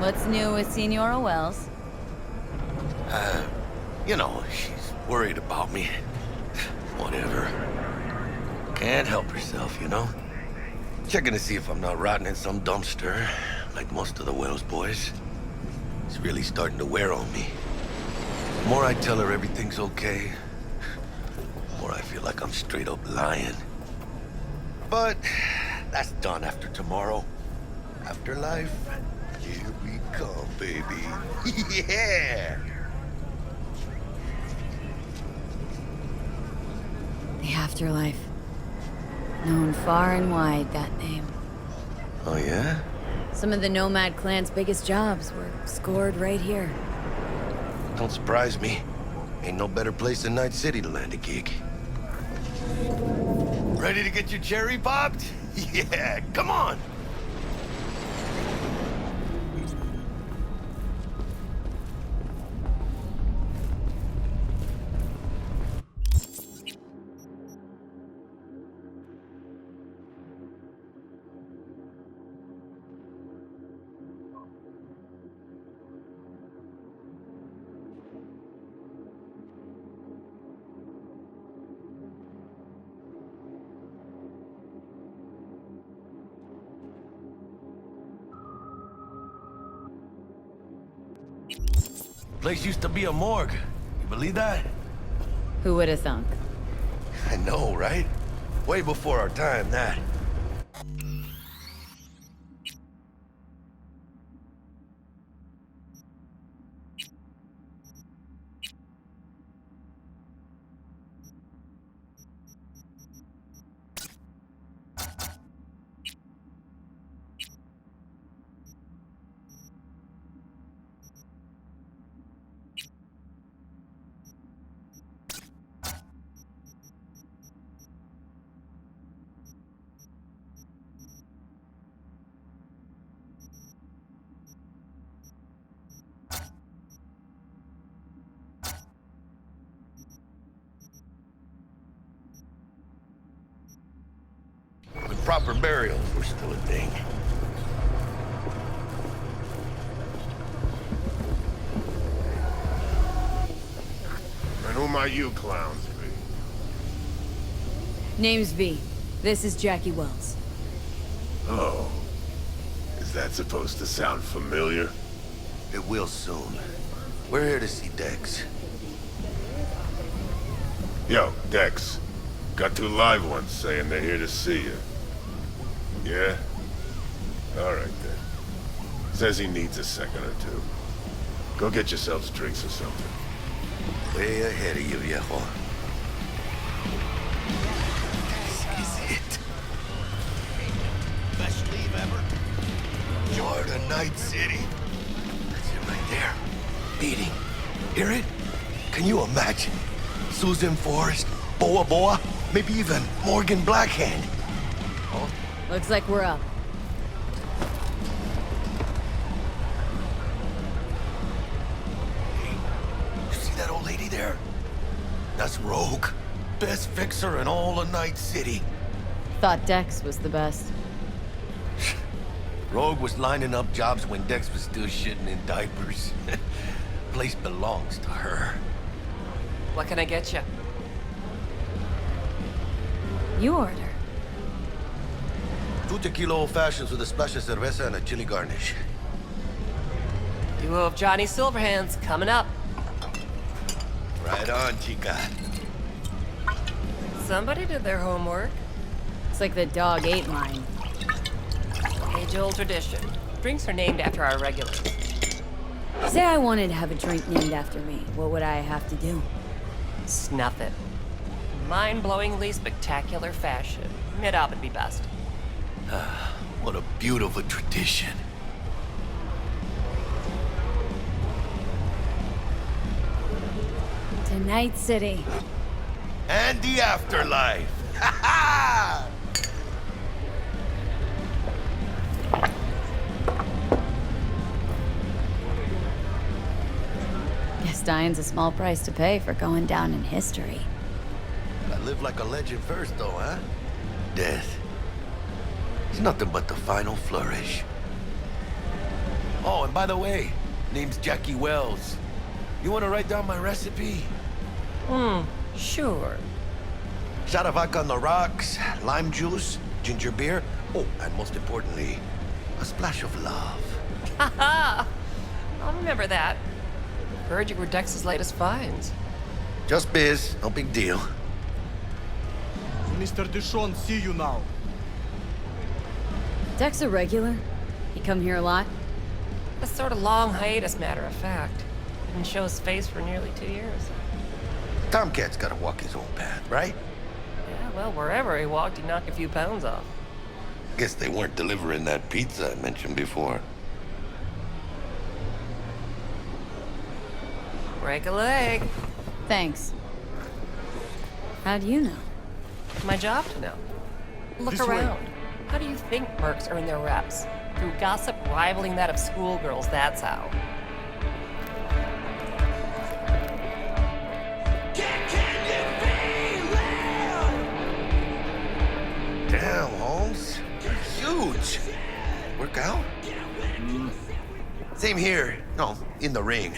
What's new with Senora Wells? You know, she's worried about me. Whatever. Can't help herself, you know? Checking to see if I'm not rotting in some dumpster, like most of the Wells boys. It's really starting to wear on me. The more I tell her everything's okay, the more I feel like I'm straight up lying. But that's done after tomorrow. Afterlife, here we come, baby. Yeah! The afterlife. Known far and wide, that name. Oh, yeah? Some of the Nomad clan's biggest jobs were scored right here. Don't surprise me. Ain't no better place than Night City to land a gig. Ready to get your cherry popped? Yeah, come on! Place used to be a morgue. You believe that? Who would have thunk? I know, right? Way before our time, that. When proper burials were still a thing. And who might you clowns be? Name's V. This is Jackie Wells. Oh. Is that supposed to sound familiar? It will soon. We're here to see Dex. Yo, Dex. Got two live ones saying they're here to see you. Yeah? Alright then. Says he needs a second or two. Go get yourselves drinks or something. Way ahead of you, viejo. This is it. Best leave ever. You're the Night City. That's it right there. Beating. Hear it? Can you imagine? Susan Forrest, Boa Boa, maybe even Morgan Blackhand. Oh, looks like we're up. Hey, you see that old lady there? That's Rogue. Best fixer in all of Night City. Thought Dex was the best. Rogue was lining up jobs when Dex was still shitting in diapers. Place belongs to her. What can I get you? You order. 2 tequila old fashions with a splash of cerveza and a chili garnish. Duo of Johnny Silverhands coming up. Right on, chica. Somebody did their homework. It's like the dog ate mine. Age-old tradition. Drinks are named after our regulars. Say I wanted to have a drink named after me. What would I have to do? Snuff it. Mind-blowingly spectacular fashion. Mid-up would be best. What a beautiful tradition. To Night City. And the afterlife. Ha ha! Guess dying's a small price to pay for going down in history. I live like a legend first, though, huh? Death. It's nothing but the final flourish. Oh, and by the way, name's Jackie Wells. You want to write down my recipe? Sure. Shot of vodka on the rocks, lime juice, ginger beer. Oh, and most importantly, a splash of love. Haha! I'll remember that. Heard you were Dex's latest finds. Just biz, no big deal. Mr. Dishon, see you now. Dex a regular? He come here a lot? A sort of long hiatus, matter of fact. Didn't show his face for nearly 2 years. Tomcat's gotta walk his own path, right? Yeah, well, wherever he walked, he knocked a few pounds off. Guess they weren't delivering that pizza I mentioned before. Break a leg. Thanks. How do you know? My job to know. Look This way. around. How do you think mercs earn their reps? Through gossip rivaling that of schoolgirls, that's how. Damn, Holmes. You're huge. Work out? Same here. No, in the ring.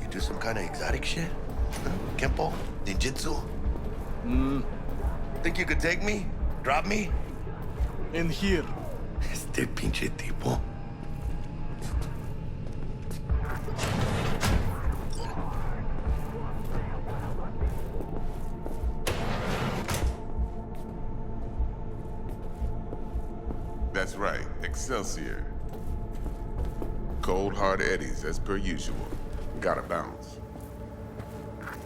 You do some kind of exotic shit? Kempo? Ninjutsu? Think you could take me? Drop me? In here. Este pinche tipo. That's right, Excelsior. Cold hard eddies as per usual. Gotta bounce.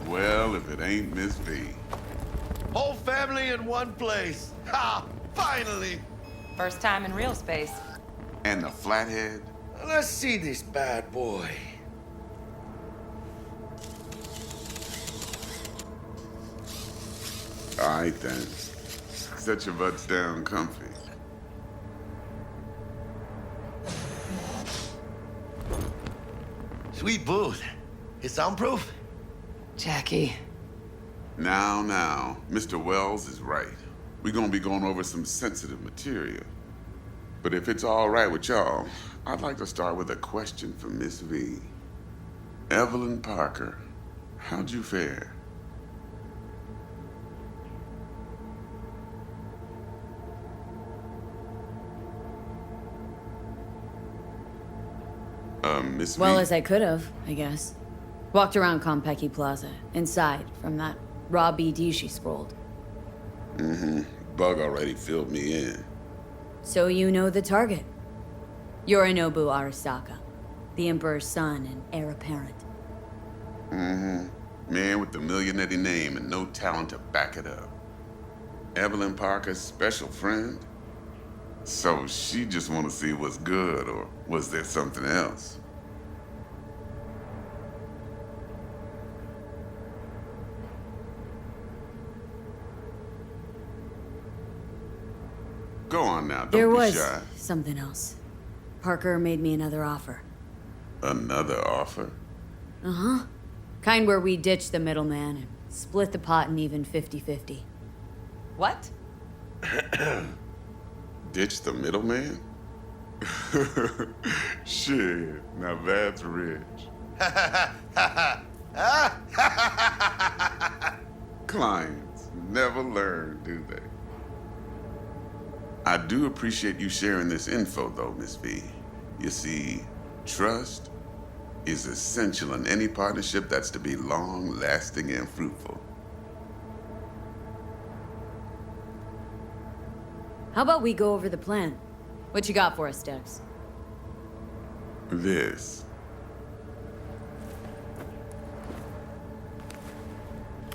Well, if it ain't Miss V. Whole family in one place. Ha! Finally! First time in real space. And the flathead? Let's see this bad boy. Alright then. Set your butts down comfy. Sweet booth. Is soundproof? Jackie. Now, Mr. Wells is right. We're gonna be going over some sensitive material. But if it's all right with y'all, I'd like to start with a question for Miss V. Evelyn Parker, how'd you fare? Miss Well V? as I could have, I guess. Walked around Konpeki Plaza, inside, from that raw BD she scrolled. Bug already filled me in. So you know the target. Yorinobu Arasaka, the Emperor's son and heir apparent. Man with the millionaire name and no talent to back it up. Evelyn Parker's special friend? So she just want to see what's good, or was there something else? Go on now, don't There be was shy. something else. Parker made me another offer. Another offer? Uh-huh. Kind where we ditch the middleman and split the pot in even 50-50. What? Ditch the middleman? Shit, now that's rich. Clients never learn, do they? I do appreciate you sharing this info, though, Miss V. You see, trust is essential in any partnership that's to be long-lasting and fruitful. How about we go over the plan? What you got for us, Dex? This.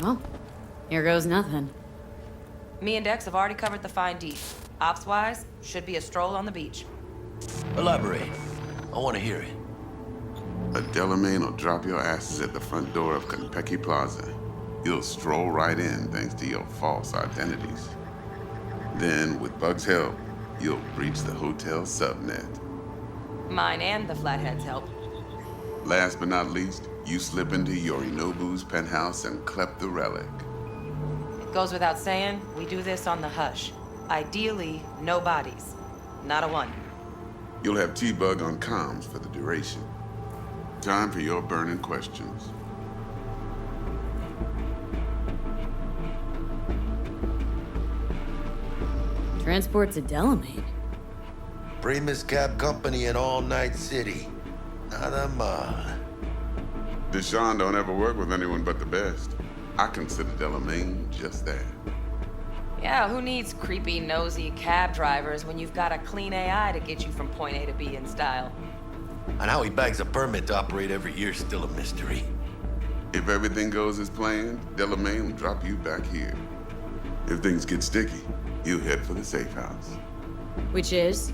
Well, here goes nothing. Me and Dex have already covered the fine deep. Ops-wise, should be a stroll on the beach. Elaborate. I want to hear it. A Delamain will drop your asses at the front door of Konpeki Plaza. You'll stroll right in thanks to your false identities. Then, with Bug's help, you'll breach the hotel subnet. Mine and the Flathead's help. Last but not least, you slip into Yorinobu's penthouse and clep the relic. It goes without saying, we do this on the hush. Ideally, no bodies. Not a one. You'll have T-Bug on comms for the duration. Time for your burning questions. Transport to Delamain. Primus Cab Company in All Night City. Nada mal. Deshaun don't ever work with anyone but the best. I consider Delamain just that. Yeah, who needs creepy, nosy cab drivers when you've got a clean AI to get you from point A to B in style? And how he bags a permit to operate every year is still a mystery. If everything goes as planned, Delamain will drop you back here. If things get sticky, you head for the safe house. Which is?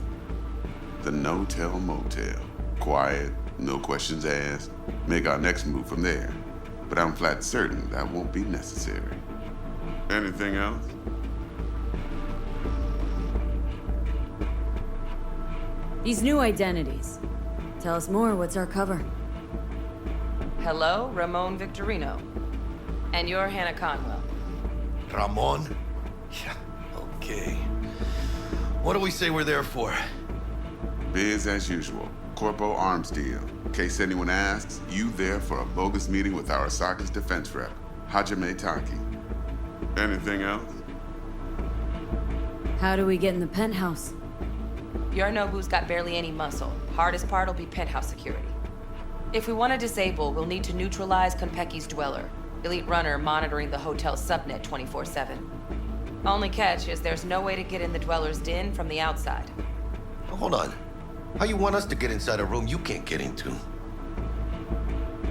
The no-tell motel. Quiet, no questions asked. Make our next move from there. But I'm flat certain that won't be necessary. Anything else? These new identities. Tell us more, what's our cover? Hello, Ramon Victorino. And you're Hannah Conwell. Ramon? Yeah, okay. What do we say we're there for? Biz as usual. Corpo arms deal. In case anyone asks, you there for a bogus meeting with Arasaka's defense rep, Hajime Taki. Anything else? How do we get in the penthouse? Yorinobu's got barely any muscle. Hardest part will be penthouse security. If we want to disable, we'll need to neutralize Konpeki's dweller. Elite runner monitoring the hotel's subnet 24/7. Only catch is there's no way to get in the dweller's den from the outside. Hold on. How you want us to get inside a room you can't get into?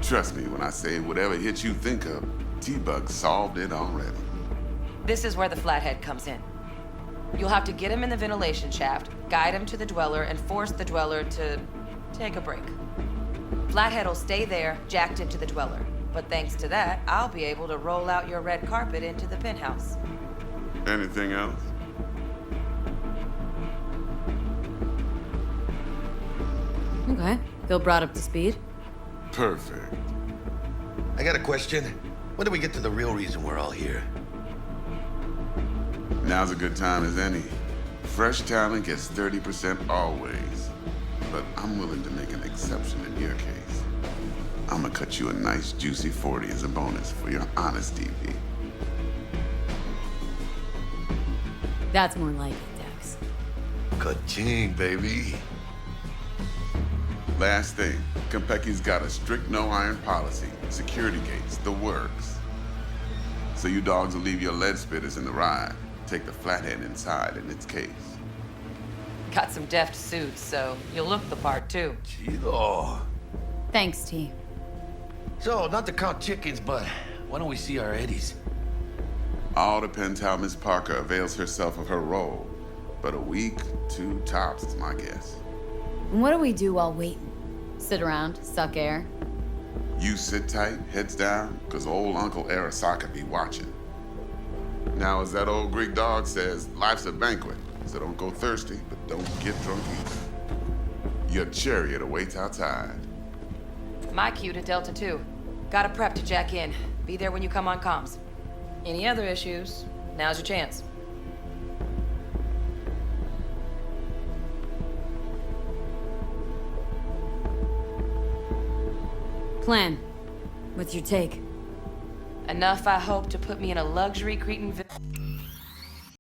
Trust me when I say whatever hit you think of, T-Bug solved it already. This is where the flathead comes in. You'll have to get him in the ventilation shaft, guide him to the dweller, and force the dweller to take a break. Flathead will stay there, jacked into the dweller. But thanks to that, I'll be able to roll out your red carpet into the penthouse. Anything else? Okay, feel brought up to speed. Perfect. I got a question. When do we get to the real reason we're all here? Now's a good time as any. Fresh talent gets 30% always. But I'm willing to make an exception in your case. I'm gonna cut you a nice juicy 40 as a bonus for your honesty, V. That's more like it, Dex. Ka-ching, baby. Last thing, Konpeki's got a strict no-iron policy, security gates, the works. So you dogs will leave your lead spitters in the ride. Take the flathead inside in its case. Got some deft suits, so you'll look the part too. Chido. Thanks, T. So, not to count chickens, but why don't we see our Eddies? All depends how Miss Parker avails herself of her role. But a week, 2 tops is my guess. And what do we do while waiting? Sit around, suck air? You sit tight, heads down, cause old Uncle Arasaka be watching. Now, as that old Greek dog says, life's a banquet, so don't go thirsty, but don't get drunk either. Your chariot awaits outside. My cue to Delta 2. Gotta prep to jack in. Be there when you come on comms. Any other issues? Now's your chance. Plan. What's your take? Enough, I hope, to put me in a luxury Cretan villa.